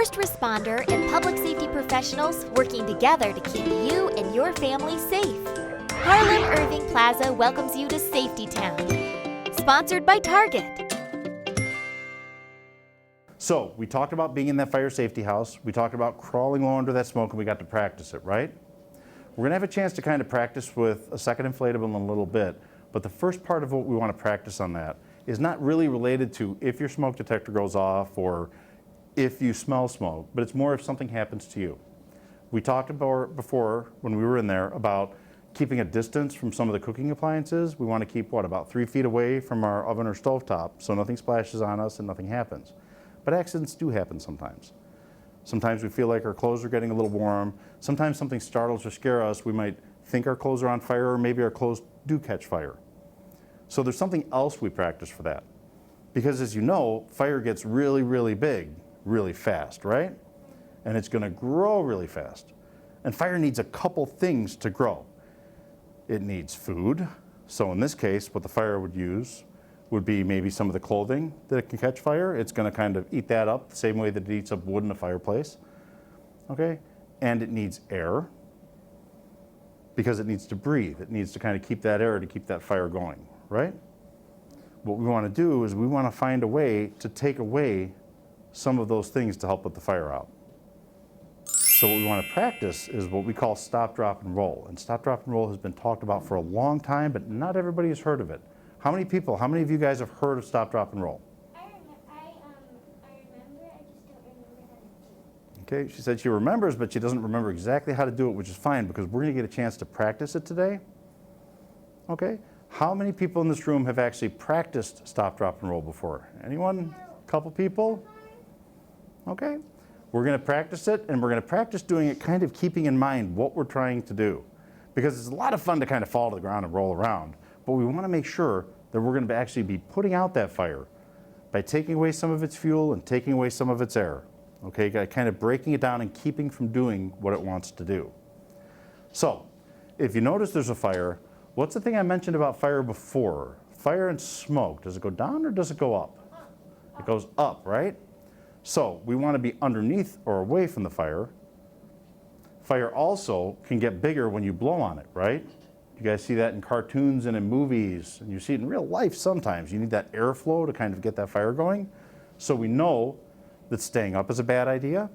First responder and public safety professionals working together to keep you and your family safe. Harlem Irving Plaza welcomes you to Safety Town. Sponsored by Target. So we talked about being in that fire safety house. We talked about crawling low under that smoke, and we got to practice it, right? We're gonna have a chance to kind of practice with a second inflatable in a little bit, but the first part of what we want to practice on that is not really related to if your smoke detector goes off or if you smell smoke, but it's more if something happens to you. We talked about before when we were in there about keeping a distance from some of the cooking appliances. We want to keep, what, about 3 feet away from our oven or stovetop so nothing splashes on us and nothing happens. But accidents do happen sometimes. Sometimes we feel like our clothes are getting a little warm. Sometimes something startles or scares us. We might think our clothes are on fire, or maybe our clothes do catch fire. So there's something else we practice for that. Because as you know, fire gets really, really big, really fast, right? And it's gonna grow really fast. And fire needs a couple things to grow. It needs food. So in this case, what the fire would use would be maybe some of the clothing that it can catch fire. It's gonna kind of eat that up the same way that it eats up wood in a fireplace, okay? And it needs air because it needs to breathe. It needs to kind of keep that air to keep that fire going, right? What we wanna do is we wanna find a way to take away some of those things to help put the fire out. So what we wanna practice is what we call stop, drop, and roll. And stop, drop, and roll has been talked about for a long time, but not everybody has heard of it. How many of you guys have heard of stop, drop, and roll? I remember, I just don't remember how to do it. Okay, she said she remembers, but she doesn't remember exactly how to do it, which is fine because we're gonna get a chance to practice it today. Okay, how many people in this room have actually practiced stop, drop, and roll before? Anyone? A couple people? Okay, we're gonna practice it, and we're gonna practice doing it kind of keeping in mind what we're trying to do. Because it's a lot of fun to kind of fall to the ground and roll around. But we want to make sure that we're going to actually be putting out that fire by taking away some of its fuel and taking away some of its air. Okay, kind of breaking it down and keeping from doing what it wants to do. So, if you notice there's a fire, what's the thing I mentioned about fire before? Fire and smoke, does it go down or does it go up? It goes up, right? So, we want to be underneath or away from the fire. Fire also can get bigger when you blow on it, right? You guys see that in cartoons and in movies, and you see it in real life sometimes. You need that airflow to kind of get that fire going. So we know that staying up is a bad idea.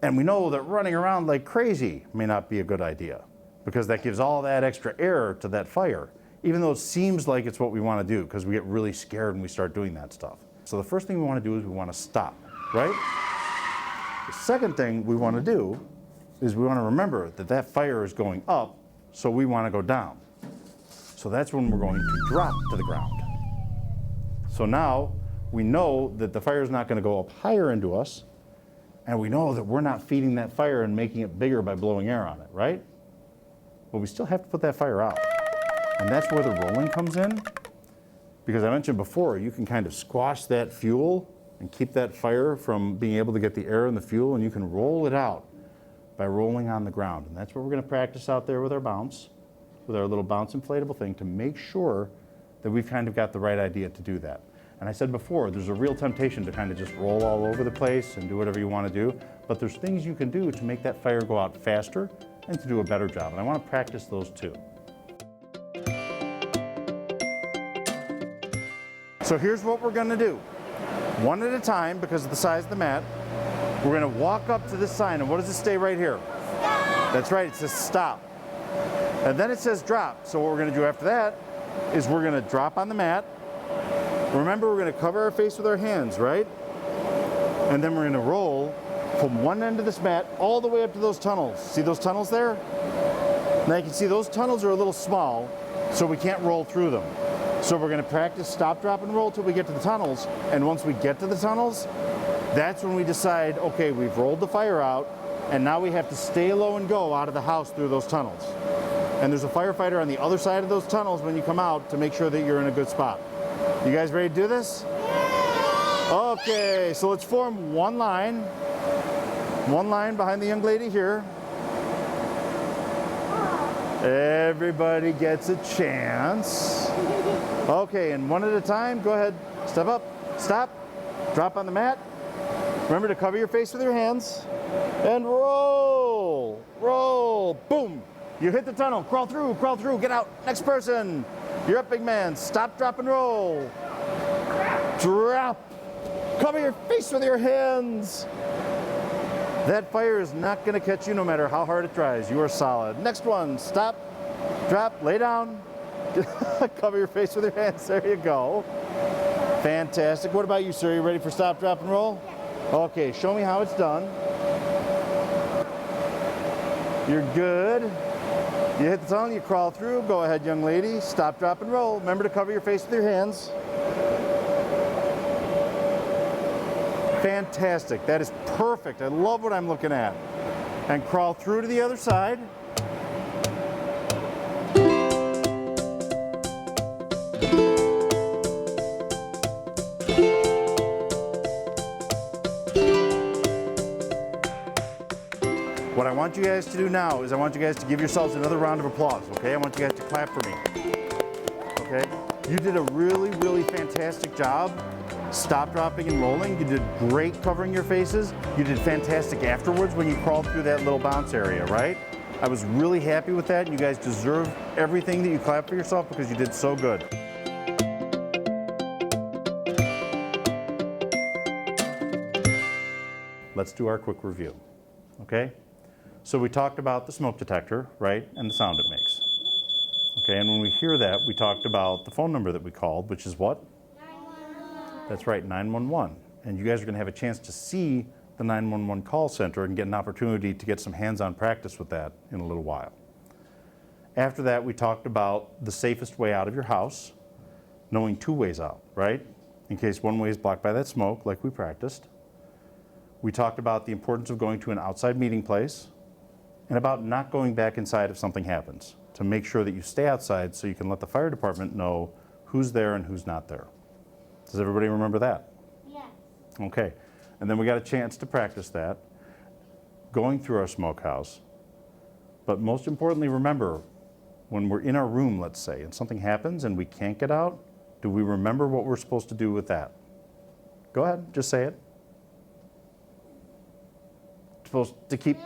And we know that running around like crazy may not be a good idea because that gives all that extra air to that fire, even though it seems like it's what we want to do because we get really scared when we start doing that stuff. So the first thing we want to do is we want to stop, right? The second thing we want to do is we want to remember that that fire is going up. So we want to go down. So that's when we're going to drop to the ground. So now we know that the fire is not going to go up higher into us, and we know that we're not feeding that fire and making it bigger by blowing air on it, right? But we still have to put that fire out. And that's where the rolling comes in. Because I mentioned before, you can kind of squash that fuel and keep that fire from being able to get the air and the fuel, and you can roll it out by rolling on the ground. And that's what we're going to practice out there with our bounce, with our little bounce inflatable thing to make sure that we've kind of got the right idea to do that. And I said before, there's a real temptation to kind of just roll all over the place and do whatever you want to do, but there's things you can do to make that fire go out faster and to do a better job. And I want to practice those too. So here's what we're going to do. One at a time, because of the size of the mat. We're going to walk up to this sign, and what does it say right here? Stop. That's right, it says stop. And then it says drop. So what we're going to do after that is we're going to drop on the mat. Remember, we're going to cover our face with our hands, right? And then we're going to roll from one end of this mat all the way up to those tunnels. See those tunnels there? Now you can see those tunnels are a little small, so we can't roll through them. So we're going to practice stop, drop, and roll till we get to the tunnels. And once we get to the tunnels, that's when we decide, okay, we've rolled the fire out, and now we have to stay low and go out of the house through those tunnels. And there's a firefighter on the other side of those tunnels when you come out to make sure that you're in a good spot. You guys ready to do this? Okay, so let's form one line behind the young lady here. Everybody gets a chance. Okay, and one at a time, go ahead, step up, stop, drop on the mat. Remember to cover your face with your hands and roll, roll, boom. You hit the tunnel, crawl through, get out. Next person. You're up, big man. Stop, drop, and roll. Drop. Cover your face with your hands. That fire is not going to catch you no matter how hard it tries. You are solid. Next one. Stop, drop, lay down. Cover your face with your hands. There you go. Fantastic. What about you, sir? You ready for stop, drop, and roll? Okay, show me how it's done. You're good. You hit the tunnel, you crawl through. Go ahead, young lady. Stop, drop, and roll. Remember to cover your face with your hands. Fantastic. That is perfect. I love what I'm looking at. And crawl through to the other side. What I want you guys to do now is I want you guys to give yourselves another round of applause, okay? I want you guys to clap for me, okay? You did a really, really fantastic job stop, dropping, and rolling. You did great covering your faces. You did fantastic afterwards when you crawled through that little bounce area, right? I was really happy with that. You guys deserve everything that you clap for yourself because you did so good. Let's do our quick review, okay? So we talked about the smoke detector, right, and the sound it makes. Okay, and when we hear that, we talked about the phone number that we called, which is what? 911. That's right, 911. And you guys are going to have a chance to see the 911 call center and get an opportunity to get some hands-on practice with that in a little while. After that, we talked about the safest way out of your house, knowing 2 ways out, right? In case one way is blocked by that smoke, like we practiced. We talked about the importance of going to an outside meeting place, and about not going back inside if something happens, to make sure that you stay outside so you can let the fire department know who's there and who's not there. Does everybody remember that? Yes. Okay, and then we got a chance to practice that, going through our smokehouse. But most importantly, remember, when we're in our room, let's say, and something happens and we can't get out, do we remember what we're supposed to do with that? Go ahead, just say it. Supposed to keep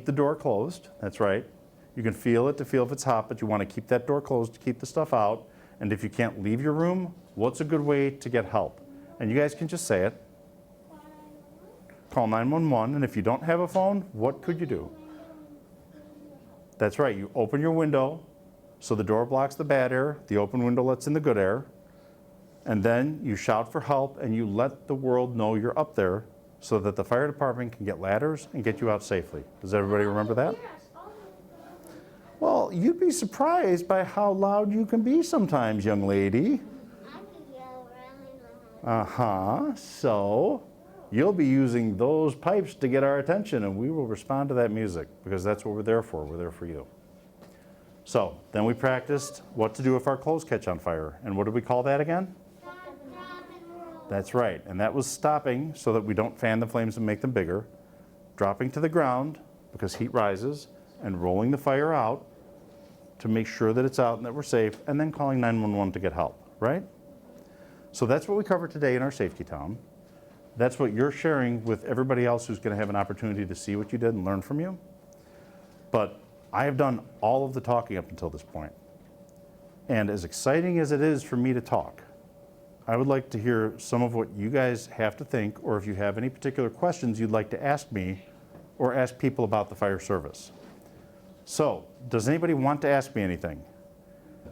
the door closed, that's right. You can feel it to feel if it's hot, but you want to keep that door closed to keep the stuff out. And if you can't leave your room, what's a good way to get help? And you guys can just say it. Call 911, and if you don't have a phone, what could you do? That's right, you open your window, so the door blocks the bad air, the open window lets in the good air, and then you shout for help and you let the world know you're up there so that the fire department can get ladders and get you out safely. Does everybody remember that? Well, you'd be surprised by how loud you can be sometimes, young lady. I can yell really loud. Uh-huh. So you'll be using those pipes to get our attention, and we will respond to that music because that's what we're there for. We're there for you. So then we practiced what to do if our clothes catch on fire. And what did we call that again? Stop, drop, and roll. That's right. And that was stopping so that we don't fan the flames and make them bigger, dropping to the ground because heat rises, and rolling the fire out to make sure that it's out and that we're safe, and then calling 911 to get help, right? So that's what we covered today in our Safety Town. That's what you're sharing with everybody else who's going to have an opportunity to see what you did and learn from you. But I have done all of the talking up until this point. And as exciting as it is for me to talk, I would like to hear some of what you guys have to think, or if you have any particular questions you'd like to ask me or ask people about the fire service. So, does anybody want to ask me anything?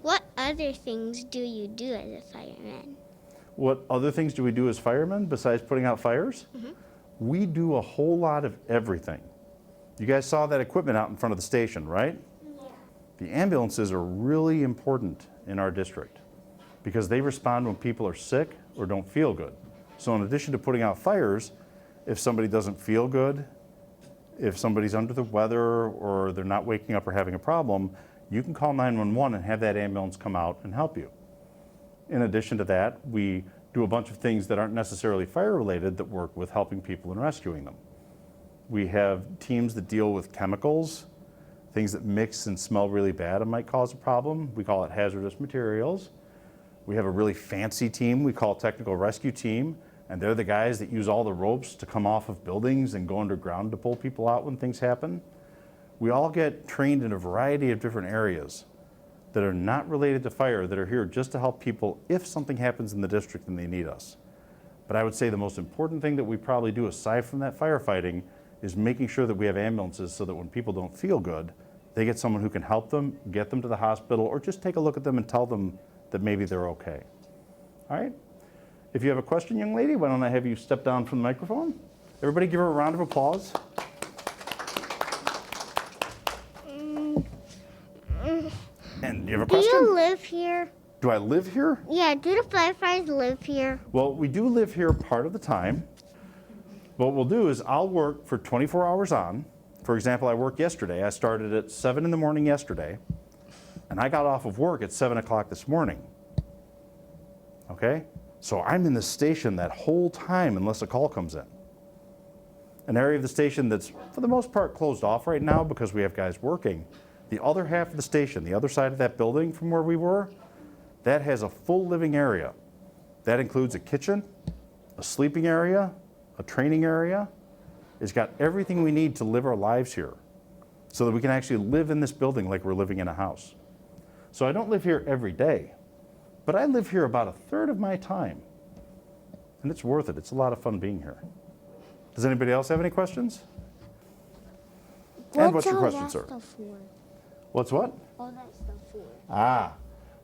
What other things do you do as a fireman? What other things do we do as firemen besides putting out fires? We do a whole lot of everything. You guys saw that equipment out in front of the station, right? Yeah. The ambulances are really important in our district because they respond when people are sick or don't feel good. So in addition to putting out fires, if somebody doesn't feel good, if somebody's under the weather or they're not waking up or having a problem, you can call 911 and have that ambulance come out and help you. In addition to that, we do a bunch of things that aren't necessarily fire related that work with helping people and rescuing them. We have teams that deal with chemicals, things that mix and smell really bad and might cause a problem. We call it hazardous materials. We have a really fancy team we call technical rescue team, and they're the guys that use all the ropes to come off of buildings and go underground to pull people out when things happen. We all get trained in a variety of different areas that are not related to fire, that are here just to help people if something happens in the district and they need us. But I would say the most important thing that we probably do aside from that firefighting is making sure that we have ambulances so that when people don't feel good, they get someone who can help them, get them to the hospital, or just take a look at them and tell them that maybe they're okay. All right? If you have a question, young lady, why don't I have you step down from the microphone? Everybody give her a round of applause. And do you have a question? Do you live here? Do I live here? Yeah, do the firefighters live here? Well, we do live here part of the time. What we'll do is I'll work for 24 hours on. For example, I worked yesterday. I started at 7 in the morning yesterday, and I got off of work at 7 o'clock this morning. Okay? So I'm in the station that whole time unless a call comes in. An area of the station that's, for the most part, closed off right now because we have guys working. The other half of the station, the other side of that building from where we were, that has a full living area. That includes a kitchen, a sleeping area, a training area. It's got everything we need to live our lives here so that we can actually live in this building like we're living in a house. So I don't live here every day, but I live here about a third of my time. And it's worth it. It's a lot of fun being here. Does anybody else have any questions? And what's your question, sir? What's what? All that stuff for. Ah,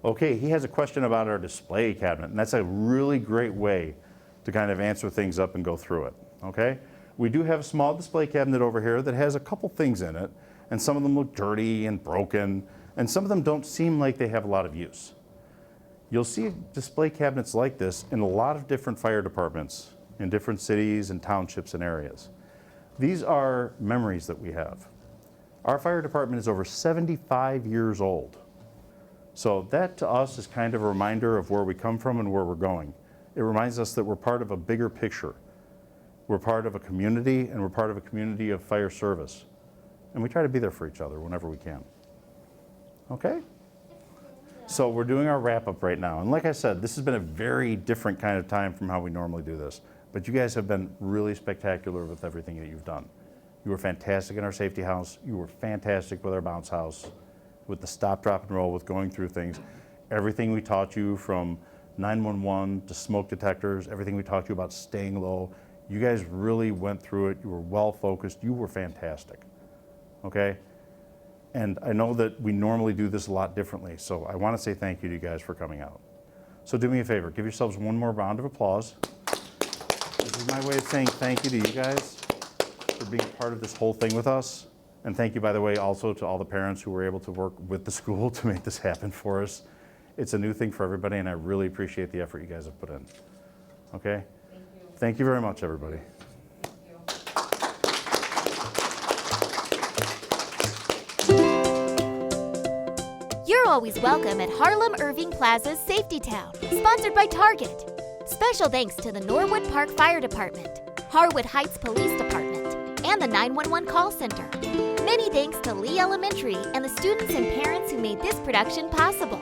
okay, he has a question about our display cabinet, and that's a really great way to kind of answer things up and go through it, okay? We do have a small display cabinet over here that has a couple things in it, and some of them look dirty and broken, and some of them don't seem like they have a lot of use. You'll see display cabinets like this in a lot of different fire departments in different cities and townships and areas. These are memories that we have. Our fire department is over 75 years old. So that to us is kind of a reminder of where we come from and where we're going. It reminds us that we're part of a bigger picture. We're part of a community, and we're part of a community of fire service. And we try to be there for each other whenever we can. Okay? So we're doing our wrap-up right now. And like I said, this has been a very different kind of time from how we normally do this. But you guys have been really spectacular with everything that you've done. You were fantastic in our safety house. You were fantastic with our bounce house, with the stop, drop, and roll, with going through things. Everything we taught you from 911 to smoke detectors, everything we taught you about staying low, you guys really went through it. You were well focused. You were fantastic, okay? And I know that we normally do this a lot differently, so I want to say thank you to you guys for coming out. So do me a favor, give yourselves one more round of applause. This is my way of saying thank you to you guys for being part of this whole thing with us. And thank you, by the way, also to all the parents who were able to work with the school to make this happen for us. It's a new thing for everybody, and I really appreciate the effort you guys have put in. Okay? Thank you. Thank you very much, everybody. You're always welcome at Harlem Irving Plaza's Safety Town, sponsored by Target. Special thanks to the Norwood Park Fire Department, Harwood Heights Police Department, and the 911 call center. Many thanks to Lee Elementary and the students and parents who made this production possible.